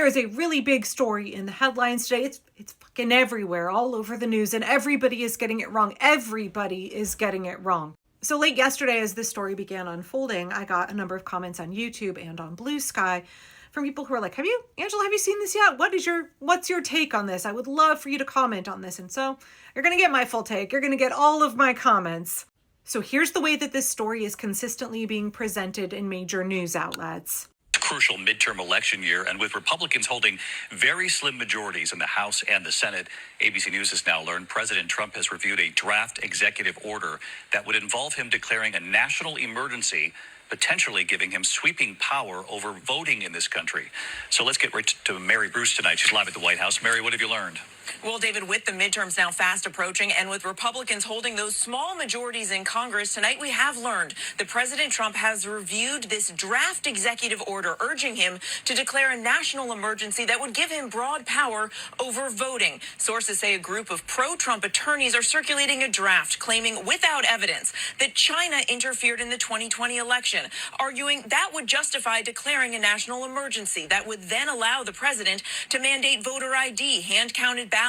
There is a really big story in the headlines today. It's fucking everywhere, all over the news, and everybody is getting it wrong. Everybody is getting it wrong. So late yesterday, as this story began unfolding, I got a number of comments on YouTube and on Blue Sky from people who are like, Angela, have you seen this yet? What's your take on this? I would love for you to comment on this. And so you're going to get my full take. You're going to get all of my comments. So here's the way that this story is consistently being presented in major news outlets. Crucial midterm election year, and with Republicans holding very slim majorities in the House and the Senate, ABC News has now learned President Trump has reviewed a draft executive order that would involve him declaring a national emergency, potentially giving him sweeping power over voting in this country. So let's get right to Mary Bruce tonight. She's live at the White House. Mary, what have you learned? Well, David, with the midterms now fast approaching and with Republicans holding those small majorities in Congress, tonight we have learned that President Trump has reviewed this draft executive order urging him to declare a national emergency that would give him broad power over voting. Sources say a group of pro-Trump attorneys are circulating a draft claiming without evidence that China interfered in the 2020 election, arguing that would justify declaring a national emergency that would then allow the president to mandate voter ID, hand-counted ballots,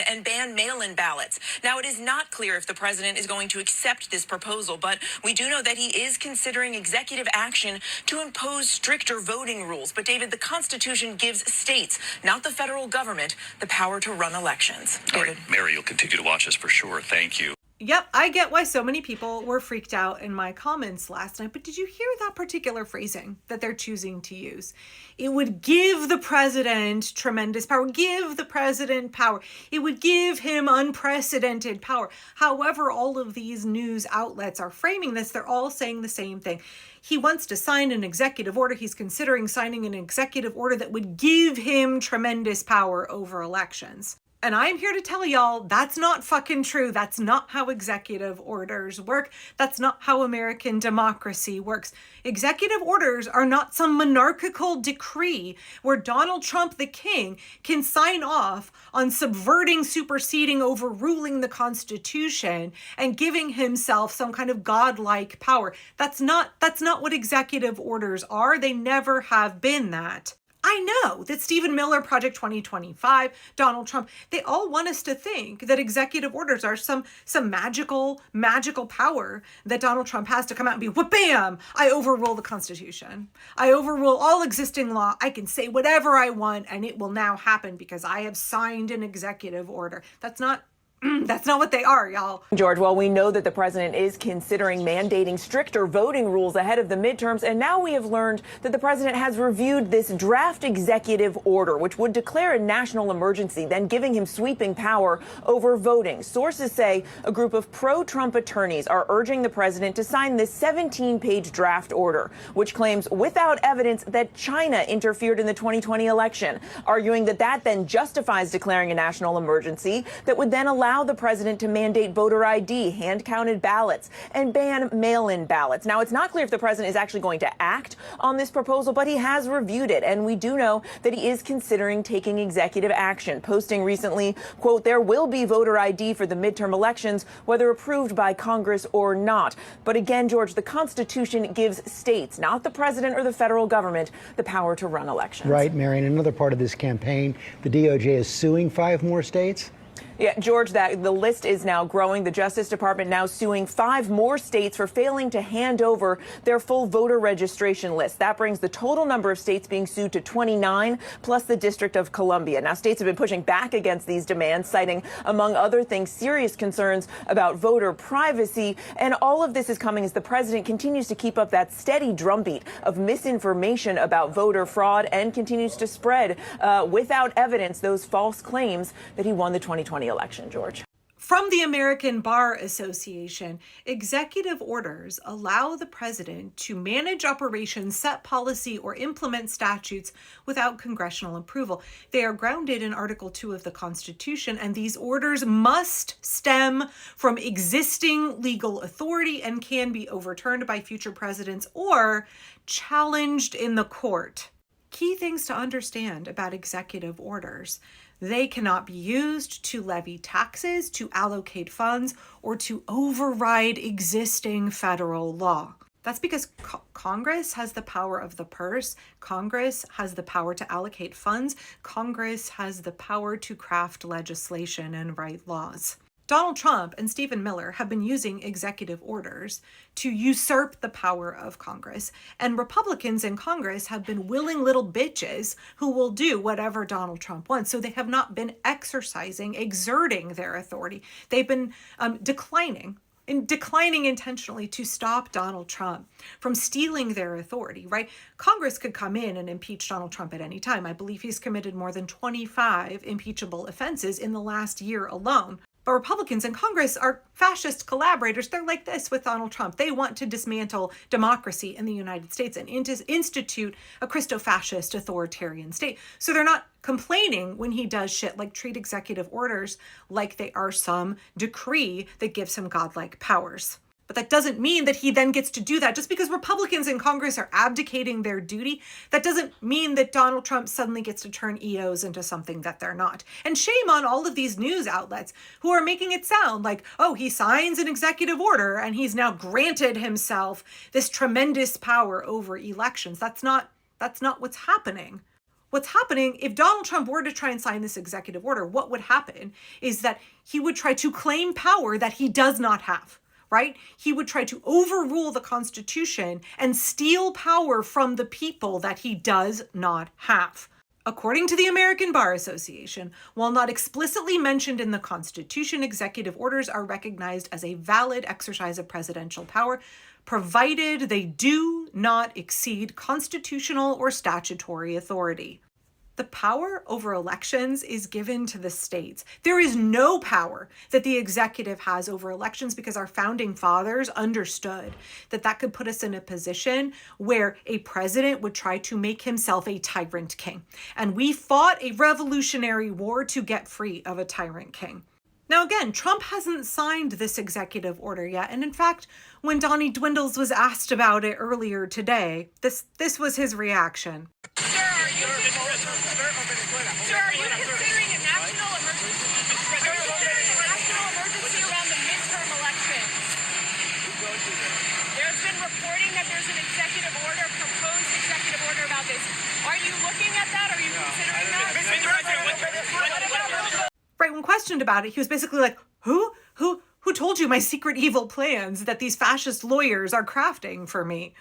and ban mail-in ballots. Now, it is not clear if the president is going to accept this proposal, but we do know that he is considering executive action to impose stricter voting rules. But, David, the Constitution gives states, not the federal government, the power to run elections. All right, Mary, you'll continue to watch this for sure. Thank you. Yep, I get why so many people were freaked out in my comments last night, but did you hear that particular phrasing that they're choosing to use? It would give the president tremendous power, give the president power. It would give him unprecedented power. However, all of these news outlets are framing this, they're all saying the same thing. He wants to sign an executive order. He's considering signing an executive order that would give him tremendous power over elections. And I'm here to tell y'all that's not fucking true. That's not how executive orders work. That's not how American democracy works. Executive orders are not some monarchical decree where Donald Trump, the king, can sign off on subverting, superseding, overruling the Constitution and giving himself some kind of godlike power. That's not what executive orders are. They never have been that. I know that Stephen Miller, Project 2025, Donald Trump, they all want us to think that executive orders are some magical power that Donald Trump has to come out and be, wha-bam, I overrule the Constitution. I overrule all existing law. I can say whatever I want and it will now happen because I have signed an executive order. That's not what they are, y'all. George, well, we know that the president is considering mandating stricter voting rules ahead of the midterms, and now we have learned that the president has reviewed this draft executive order, which would declare a national emergency, then giving him sweeping power over voting. Sources say a group of pro-Trump attorneys are urging the president to sign this 17-page draft order, which claims without evidence that China interfered in the 2020 election, arguing that then justifies declaring a national emergency that would then allow the president to mandate voter ID, hand-counted ballots, and ban mail-in ballots. Now, it's not clear if the president is actually going to act on this proposal, but he has reviewed it, and we do know that he is considering taking executive action, posting recently, quote, there will be voter ID for the midterm elections, whether approved by Congress or not. But again, George, the Constitution gives states, not the president or the federal government, the power to run elections. Right, Mary. And another part of this campaign, the DOJ is suing 5 more states? Yeah, George, the list is now growing. The Justice Department now suing 5 more states for failing to hand over their full voter registration list. That brings the total number of states being sued to 29, plus the District of Columbia. Now, states have been pushing back against these demands, citing, among other things, serious concerns about voter privacy. And all of this is coming as the president continues to keep up that steady drumbeat of misinformation about voter fraud and continues to spread, without evidence, those false claims that he won the 2020 election, George. From the American Bar Association, executive orders allow the president to manage operations, set policy, or implement statutes without congressional approval. They are grounded in Article 2 of the Constitution, and these orders must stem from existing legal authority and can be overturned by future presidents or challenged in the court. Key things to understand about executive orders. They cannot be used to levy taxes, to allocate funds, or to override existing federal law. That's because Congress has the power of the purse. Congress has the power to allocate funds. Congress has the power to craft legislation and write laws. Donald Trump and Stephen Miller have been using executive orders to usurp the power of Congress. And Republicans in Congress have been willing little bitches who will do whatever Donald Trump wants. So they have not been exerting their authority. They've been declining intentionally to stop Donald Trump from stealing their authority, right? Congress could come in and impeach Donald Trump at any time. I believe he's committed more than 25 impeachable offenses in the last year alone. But Republicans in Congress are fascist collaborators. They're like this with Donald Trump. They want to dismantle democracy in the United States and institute a Christo-fascist authoritarian state. So they're not complaining when he does shit like treat executive orders like they are some decree that gives him godlike powers. But that doesn't mean that he then gets to do that. Just because Republicans in Congress are abdicating their duty, that doesn't mean that Donald Trump suddenly gets to turn EOs into something that they're not. And shame on all of these news outlets who are making it sound like, oh, he signs an executive order and he's now granted himself this tremendous power over elections. That's not what's happening. What's happening, if Donald Trump were to try and sign this executive order, what would happen is that he would try to claim power that he does not have. Right? He would try to overrule the Constitution and steal power from the people that he does not have. According to the American Bar Association, while not explicitly mentioned in the Constitution, executive orders are recognized as a valid exercise of presidential power, provided they do not exceed constitutional or statutory authority. The power over elections is given to the states. There is no power that the executive has over elections because our founding fathers understood that that could put us in a position where a president would try to make himself a tyrant king. And we fought a revolutionary war to get free of a tyrant king. Now, again, Trump hasn't signed this executive order yet. And in fact, when Donnie Dwindles was asked about it earlier today, this was his reaction. Sir, are you considering a national emergency around the midterm elections? There's been reporting that there's an proposed executive order about this. Are you looking at that? Are you considering that? Right, when questioned about it, he was basically like, who told you my secret evil plans that these fascist lawyers are crafting for me?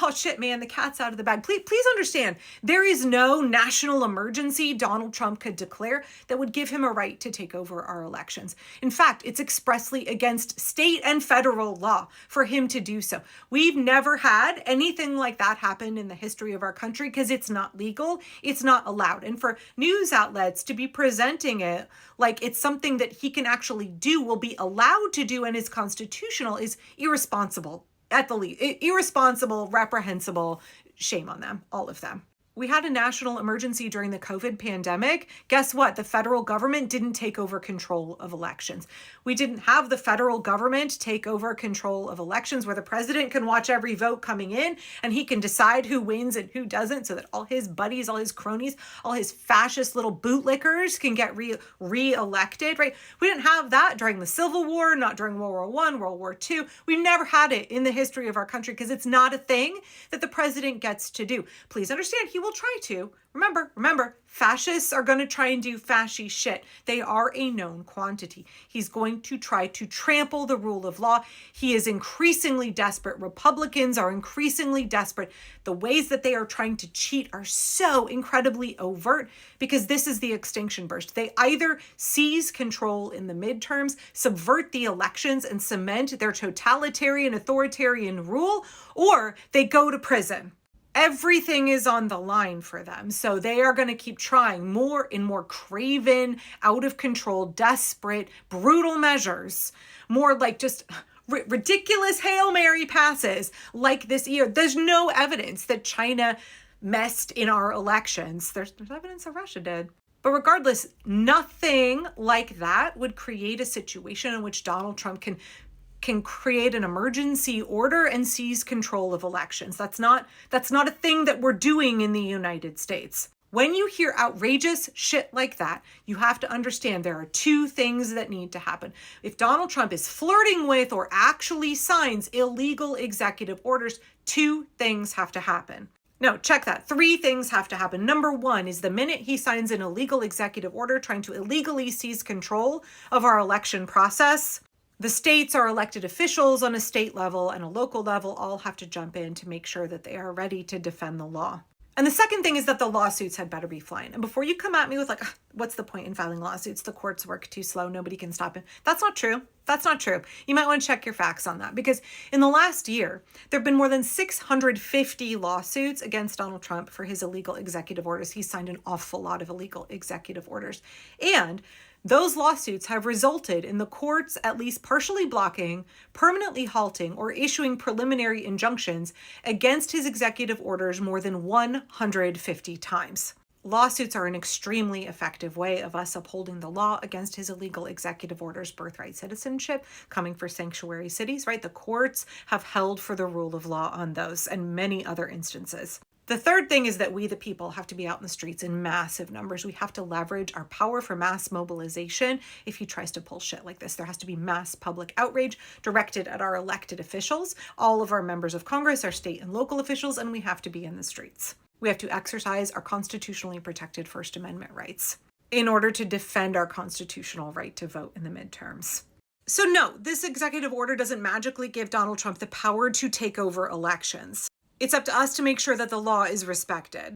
Oh shit, man, the cat's out of the bag. Please understand, there is no national emergency Donald Trump could declare that would give him a right to take over our elections. In fact, it's expressly against state and federal law for him to do so. We've never had anything like that happen in the history of our country because it's not legal, it's not allowed. And for news outlets to be presenting it like it's something that he can actually do, will be allowed to do, and is constitutional, is irresponsible. At the least, irresponsible, reprehensible, shame on them, all of them. We had a national emergency during the COVID pandemic. Guess what? The federal government didn't take over control of elections. We didn't have the federal government take over control of elections where the president can watch every vote coming in and he can decide who wins and who doesn't so that all his buddies, all his cronies, all his fascist little bootlickers can get re-elected, right? We didn't have that during the Civil War, not during World War I, World War II. We've never had it in the history of our country because it's not a thing that the president gets to do. Please understand, he will try to. Remember, fascists are going to try and do fascist shit. They are a known quantity. He's going to try to trample the rule of law. He is increasingly desperate. Republicans are increasingly desperate. The ways that they are trying to cheat are so incredibly overt because this is the extinction burst. They either seize control in the midterms, subvert the elections, and cement their totalitarian, authoritarian rule, or they go to prison. Everything is on the line for them. So they are going to keep trying more and more craven, out of control, desperate, brutal measures. More like just ridiculous Hail Mary passes like this year. There's no evidence that China messed in our elections. There's evidence that Russia did. But regardless, nothing like that would create a situation in which Donald Trump can create an emergency order and seize control of elections. That's not a thing that we're doing in the United States. When you hear outrageous shit like that, you have to understand there are two things that need to happen. If Donald Trump is flirting with or actually signs illegal executive orders, two things have to happen. No, check that. Three things have to happen. Number one is the minute he signs an illegal executive order trying to illegally seize control of our election process, the states, our elected officials on a state level and a local level all have to jump in to make sure that they are ready to defend the law. And the second thing is that the lawsuits had better be flying. And before you come at me with like, what's the point in filing lawsuits? The courts work too slow. Nobody can stop it. That's not true. That's not true. You might want to check your facts on that, because in the last year, there have been more than 650 lawsuits against Donald Trump for his illegal executive orders. He signed an awful lot of illegal executive orders. And those lawsuits have resulted in the courts at least partially blocking, permanently halting, or issuing preliminary injunctions against his executive orders more than 150 times. Lawsuits are an extremely effective way of us upholding the law against his illegal executive orders, birthright citizenship, coming for sanctuary cities, right? The courts have held for the rule of law on those and many other instances. The third thing is that we, the people, have to be out in the streets in massive numbers. We have to leverage our power for mass mobilization if he tries to pull shit like this. There has to be mass public outrage directed at our elected officials, all of our members of Congress, our state and local officials, and we have to be in the streets. We have to exercise our constitutionally protected First Amendment rights in order to defend our constitutional right to vote in the midterms. So no, this executive order doesn't magically give Donald Trump the power to take over elections. It's up to us to make sure that the law is respected.